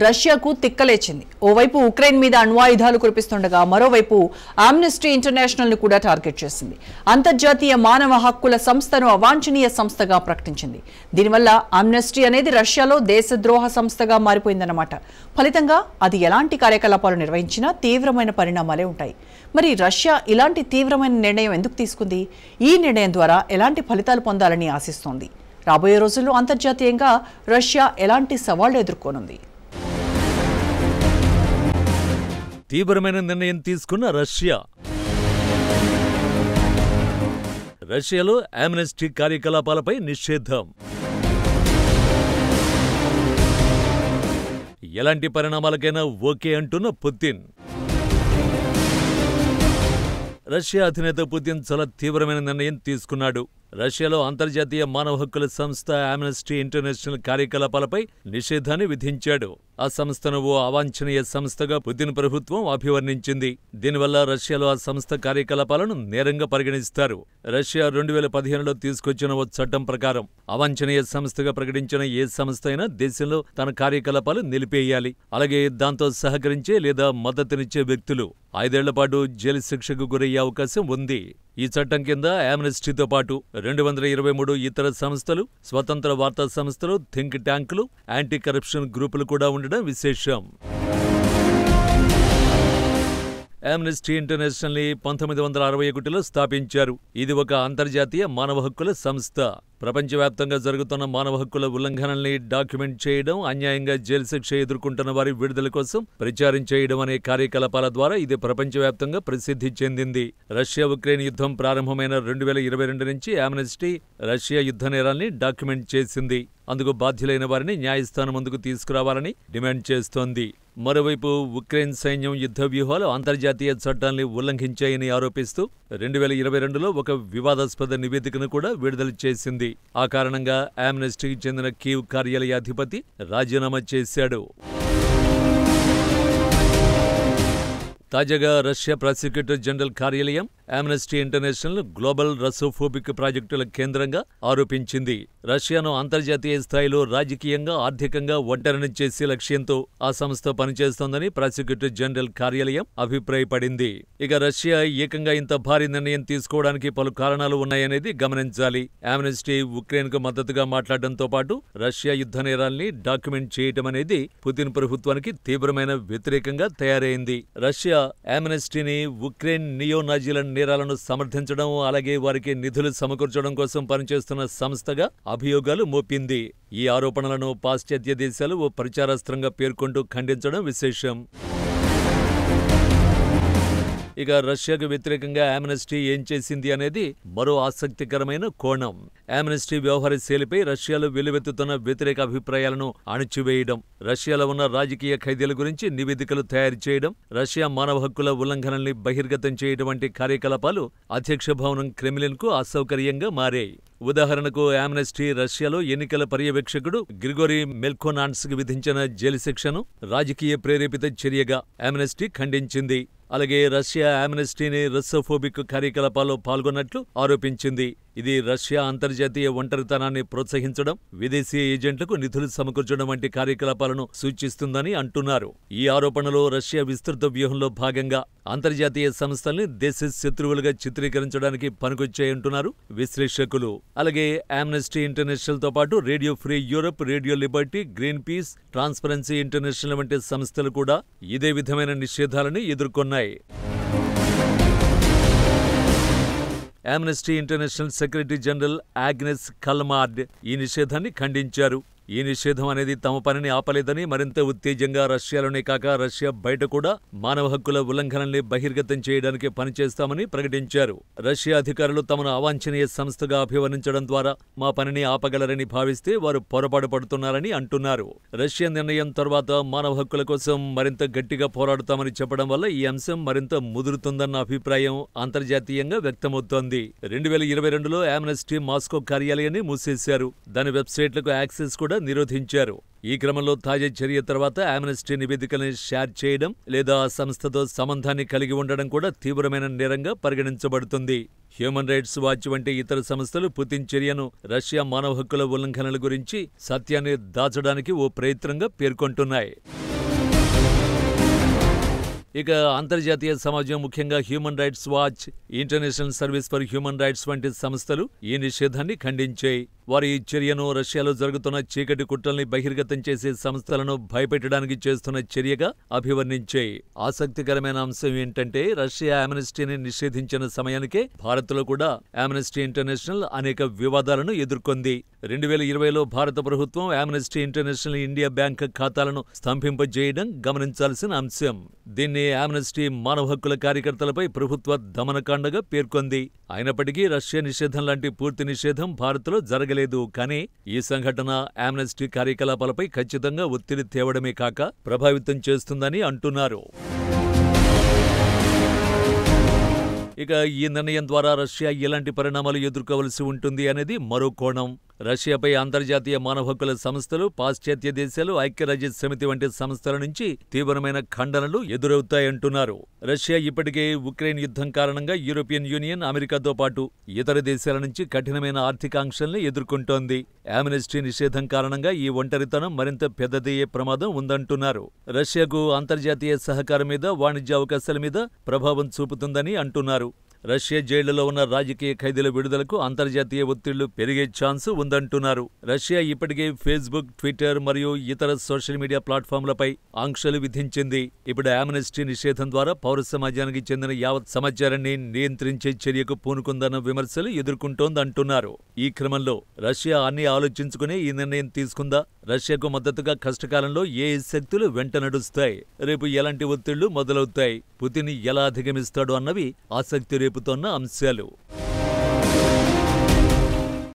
రష్యాకు తిక్కలేచింది. ఓవైపు ఉక్రెయిన్ మీద అణ్వాయుధాలు కురిపిస్తుండగా మరోవైపు ఆమ్నెస్టీ ఇంటర్నేషనల్ ను కూడా టార్గెట్ చేసింది. అంతర్జాతీయ మానవ హక్కుల సంస్థను అవాంఛనీయ సంస్థగా ప్రకటించింది. దీనివల్ల ఆమ్నెస్టీ అనేది రష్యాలో దేశద్రోహ సంస్థగా మారిపోయిందన్నమాట. ఫలితంగా అది ఎలాంటి కార్యకలాపాలు నిర్వహించినా తీవ్రమైన పరిణామాలే ఉంటాయి. మరి రష్యా ఇలాంటి తీవ్రమైన నిర్ణయం ఎందుకు తీసుకుంది? ఈ నిర్ణయం ద్వారా ఎలాంటి ఫలితాలు పొందాలని ఆశిస్తోంది? రాబోయే రోజుల్లో అంతర్జాతీయంగా రష్యా ఎలాంటి సవాళ్లు ఎదుర్కొనుంది? తీవ్రమైన నిర్ణయం తీసుకున్న రష్యాలో ఆమ్నెస్టీ కార్యకలాపాలపై నిషేధం. ఎలాంటి పరిణామాలకైనా ఓకే అంటున్న పుతిన్. రష్యా అధినేత పుతిన్ చాలా తీవ్రమైన నిర్ణయం తీసుకున్నాడు. రష్యాలో అంతర్జాతీయ మానవ హక్కుల సంస్థ ఆమ్నెస్టీ ఇంటర్నేషనల్ కార్యకలాపాలపై నిషేధాన్ని విధించాడు. ఆ సంస్థను ఓ అవాంఛనీయ సంస్థగా పుతిన్ ప్రభుత్వం అభివర్ణించింది. దీనివల్ల రష్యాలో ఆ సంస్థ కార్యకలాపాలను నేరంగా పరిగణిస్తారు. రష్యా 2015లో తీసుకొచ్చిన ఓ చట్టం ప్రకారం అవాంఛనీయ సంస్థగా ప్రకటించిన ఏ సంస్థ అయినా దేశంలో తన కార్యకలాపాలు నిలిపేయాలి. అలాగే దాంతో సహకరించే లేదా మద్దతునిచ్చే వ్యక్తులు 5 ఏళ్ల పాటు జైలు శిక్షకు గురయ్యే అవకాశం ఉంది. ఈ చట్టం కింద ఆమ్నెస్టీతో పాటు 223 ఇతర సంస్థలు, స్వతంత్ర వార్తా సంస్థలు, థింక్ ట్యాంకులు, యాంటీ కరప్షన్ గ్రూపులు కూడా ఉండడం విశేషం. ఆమ్నెస్టీ ఇంటర్నేషనల్ ని 1961లో స్థాపించారు. ఇది ఒక అంతర్జాతీయ మానవ హక్కుల సంస్థ. ప్రపంచవ్యాప్తంగా జరుగుతున్న మానవ హక్కుల ఉల్లంఘనల్ని డాక్యుమెంట్ చేయడం, అన్యాయంగా జైలు శిక్ష ఎదుర్కొంటున్న వారి విడుదల కోసం ప్రచారం చేయడం అనే కార్యకలాపాల ద్వారా ఇది ప్రపంచవ్యాప్తంగా ప్రసిద్ధి చెందింది. రష్యా ఉక్రెయిన్ యుద్ధం ప్రారంభమైన 2022 నుంచి ఆమ్నెస్టీ రష్యా యుద్ధ నేరాల్ని డాక్యుమెంట్ చేసింది. అందుకు బాధ్యులైన వారిని న్యాయస్థానం ముందుకు తీసుకురావాలని డిమాండ్ చేస్తోంది. మరోవైపు ఉక్రెయిన్ సైన్యం యుద్ధ వ్యూహాలు అంతర్జాతీయ చట్టాల్ని ఉల్లంఘించాయని ఆరోపిస్తూ 2022లో ఒక వివాదాస్పద నివేదికను కూడా విడుదల చేసింది. ఆ కారణంగా ఆమ్నెస్టీకి చెందిన కీవ్ కార్యాలయ అధిపతి రాజీనామా చేశాడు. తాజాగా రష్యా ప్రాసిక్యూటర్ జనరల్ కార్యాలయం ఆమ్నెస్టీ ఇంటర్నేషనల్ గ్లోబల్ రసోఫోబిక్ ప్రాజెక్టుల కేంద్రంగా ఆరోపించింది. రష్యాను అంతర్జాతీయ స్థాయిలో రాజకీయంగా, ఆర్థికంగా ఒంటరిని చేసే లక్ష్యంతో ఆ సంస్థ పనిచేస్తోందని ప్రాసిక్యూటర్ జనరల్ కార్యాలయం అభిప్రాయపడింది. ఇక రష్యా ఏకంగా ఇంత భారీ నిర్ణయం తీసుకోవడానికి పలు కారణాలు ఉన్నాయనేది గమనించాలి. ఆమ్నెస్టీ ఉక్రెయిన్కు మద్దతుగా మాట్లాడడంతో పాటు రష్యా యుద్ధ నేరాల్ని డాక్యుమెంట్ చేయటం అనేది పుతిన్ ప్రభుత్వానికి తీవ్రమైన వ్యతిరేకంగా తయారైంది. రష్యా ఆమ్నెస్టీని ఉక్రెయిన్ నియోనాజీల నేరాలను సమర్థించడం, అలాగే వారికి నిధులు సమకూర్చడం కోసం పనిచేస్తున్న సంస్థగా అభియోగాలు మోపింది. ఈ ఆరోపణలను పాశ్చాత్య దేశాలు ఓ ప్రచారాస్త్రంగా పేర్కొంటూ ఖండించడం విశేషం. ఇక రష్యాకు వ్యతిరేకంగా ఆమ్నెస్టీ ఏం చేసింది అనేది మరో ఆసక్తికరమైన కోణం. ఆమ్నెస్టీ వ్యవహార శైలిపై రష్యాలో వెల్లువెత్తుతున్న వ్యతిరేక అభిప్రాయాలను అణచివేయడం, రష్యాలో ఉన్న రాజకీయ ఖైదీల గురించి నివేదికలు తయారు చేయడం, రష్యా మానవ హక్కుల ఉల్లంఘనల్ని బహిర్గతం చేయడం వంటి కార్యకలాపాలు అధ్యక్ష భవనం క్రెమ్లిన్కు అసౌకర్యంగా మారాయి. ఉదాహరణకు ఆమ్నెస్టీ రష్యాలో ఎన్నికల పర్యవేక్షకుడు గ్రిగోరీ మెల్కోనాన్స్కి విధించిన జైలు శిక్షను రాజకీయ ప్రేరేపిత చర్యగా ఆమ్నెస్టీ ఖండించింది. అలాగే రష్యా ఆమ్నెస్టీని రస్సోఫోబిక్ కార్యకలాపాల్లో పాల్గొన్నట్లు ఆరోపించింది. ఇది రష్యా అంతర్జాతీయ ఒంటరితనాన్ని ప్రోత్సహించడం, విదేశీ ఏజెంట్లకు నిధులు సమకూర్చడం వంటి కార్యకలాపాలను సూచిస్తుందని అంటున్నారు. ఈ ఆరోపణలో రష్యా విస్తృత వ్యూహంలో భాగంగా అంతర్జాతీయ సంస్థల్ని దేశ శత్రువులుగా చిత్రీకరించడానికి పనికొచ్చాయంటున్నారు విశ్లేషకులు. అలాగే ఆమ్నెస్టీ ఇంటర్నేషనల్ తో పాటు Radio Free Europe, Radio Liberty, Greenpeace, Transparency International వంటి సంస్థలు కూడా ఇదే విధమైన నిషేధాలను ఎదుర్కొన్నాయి. Amnesty International secretary general Agnes Callamard ఈ నిషేధాన్ని ఖండించారు. ఈ నిషేధం అనేది తమ పనిని ఆపలేదని, మరింత ఉత్తేజంగా రష్యాలోనే కాక రష్యా బయట కూడా మానవ హక్కుల ఉల్లంఘనల్ని బహిర్గతం చేయడానికి పనిచేస్తామని ప్రకటించారు. రష్యా అధికారులు తమను అవాంఛనీయ సంస్థగా అభివర్ణించడం ద్వారా మా పనిని ఆపగలరని భావిస్తే వారు పొరపాటు పడుతున్నారని అంటున్నారు. రష్యా నిర్ణయం తర్వాత మానవ హక్కుల కోసం మరింత గట్టిగా పోరాడుతామని చెప్పడం వల్ల ఈ అంశం మరింత ముదురుతుందన్న అభిప్రాయం అంతర్జాతీయంగా వ్యక్తమవుతోంది. 2022లో ఆమ్నెస్టీ మాస్కో కార్యాలయాన్ని మూసేశారు. దాని వెబ్సైట్లకు యాక్సెస్ కూడా నిరోధించారు. ఈ క్రమంలో తాజా చర్య తర్వాత ఆమ్నెస్టీ నివేదికల్ని షేర్ చేయడం లేదా ఆ సంస్థతో సంబంధాన్ని కలిగి ఉండడం కూడా తీవ్రమైన నేరంగా పరిగణించబడుతుంది. హ్యూమన్ రైట్స్ వాచ్ వంటి ఇతర సంస్థలు పుతిన్ చర్యను రష్యా మానవ హక్కుల ఉల్లంఘనల గురించి సత్యాన్ని దాచడానికి ఓ ప్రయత్నంగా పేర్కొంటున్నాయి. ఇక అంతర్జాతీయ సమాజం ముఖ్యంగా human rights watch, international service for human rights వంటి సంస్థలు ఈ నిషేధాన్ని ఖండించాయి. వారి ఈ చర్యను రష్యాలో జరుగుతున్న చీకటి కుట్రల్ని బహిర్గతం చేసే సంస్థలను భయపెట్టడానికి చేస్తున్న చర్యగా అభివర్ణించాయి. ఆసక్తికరమైన అంశం ఏంటంటే రష్యా ఆమ్నెస్టీని నిషేధించిన సమయానికే భారత్లో కూడా ఆమ్నెస్టీ ఇంటర్నేషనల్ అనేక వివాదాలను ఎదుర్కొంది. 2020లో భారత ప్రభుత్వం ఆమ్నెస్టీ ఇంటర్నేషనల్ ఇండియా బ్యాంక్ ఖాతాలను స్తంభింపజేయడం గమనించాల్సిన అంశం. దీన్ని ఆమ్నెస్టీ మానవ హక్కుల కార్యకర్తలపై ప్రభుత్వ దమనకాండగా పేర్కొంది. అయినప్పటికీ రష్యా నిషేధం లాంటి పూర్తి నిషేధం భారత్లో జరగలేదు. కానీ ఈ సంఘటన ఆమ్నెస్టీ కార్యకలాపాలపై ఖచ్చితంగా ఒత్తిడి తేవడమే కాక ప్రభావితం చేస్తుందని అంటున్నారు. ఇక ఈ నిర్ణయం ద్వారా రష్యా ఎలాంటి పరిణామాలు ఎదుర్కోవలసి ఉంటుంది అనేది మరో కోణం. రష్యాపై అంతర్జాతీయ మానవ హక్కుల సంస్థలు, పాశ్చాత్య దేశాలు, ఐక్యరాజ్య సమితి వంటి సంస్థల నుంచి తీవ్రమైన ఖండనలు ఎదురవుతాయంటున్నారు. రష్యా ఇప్పటికే ఉక్రెయిన్ యుద్ధం కారణంగా యూరోపియన్ యూనియన్, అమెరికాతో పాటు ఇతర దేశాల నుంచి కఠినమైన ఆర్థికాంక్షల్ని ఎదుర్కొంటోంది. ఆమ్నెస్టీ నిషేధం కారణంగా ఈ ఒంటరితనం మరింత పెద్దదయ్యే ప్రమాదం ఉందంటున్నారు. రష్యాకు అంతర్జాతీయ సహకారం మీద, వాణిజ్య అవకాశాల మీద ప్రభావం చూపుతుందని అంటున్నారు. రష్యా జైళ్లలో ఉన్న రాజకీయ ఖైదీల విడుదలకు అంతర్జాతీయ ఒత్తిళ్లు పెరిగే ఛాన్సు ఉందంటున్నారు. రష్యా ఇప్పటికే ఫేస్బుక్, ట్విట్టర్ మరియు ఇతర సోషల్ మీడియా ప్లాట్ఫామ్లపై ఆంక్షలు విధించింది. ఇప్పుడు ఆమ్నెస్టీ నిషేధం ద్వారా పౌర సమాజానికి చెందిన యావత్ సమాచారాన్ని నియంత్రించే చర్యకు పూనుకుందన్న విమర్శలు ఎదుర్కొంటోందంటున్నారు. ఈ క్రమంలో రష్యా అన్ని ఆలోచించుకునే ఈ నిర్ణయం తీసుకుందా? రష్యాకు మద్దతుగా కష్టకాలంలో ఏ శక్తులు వెంట నడుస్తాయి? రేపు ఎలాంటి ఒత్తిళ్లు మొదలవుతాయి? పుతిన్ ఎలా అధిగమిస్తాడు అన్నవి ఆసక్తి రేపుతోన్న అంశాలు.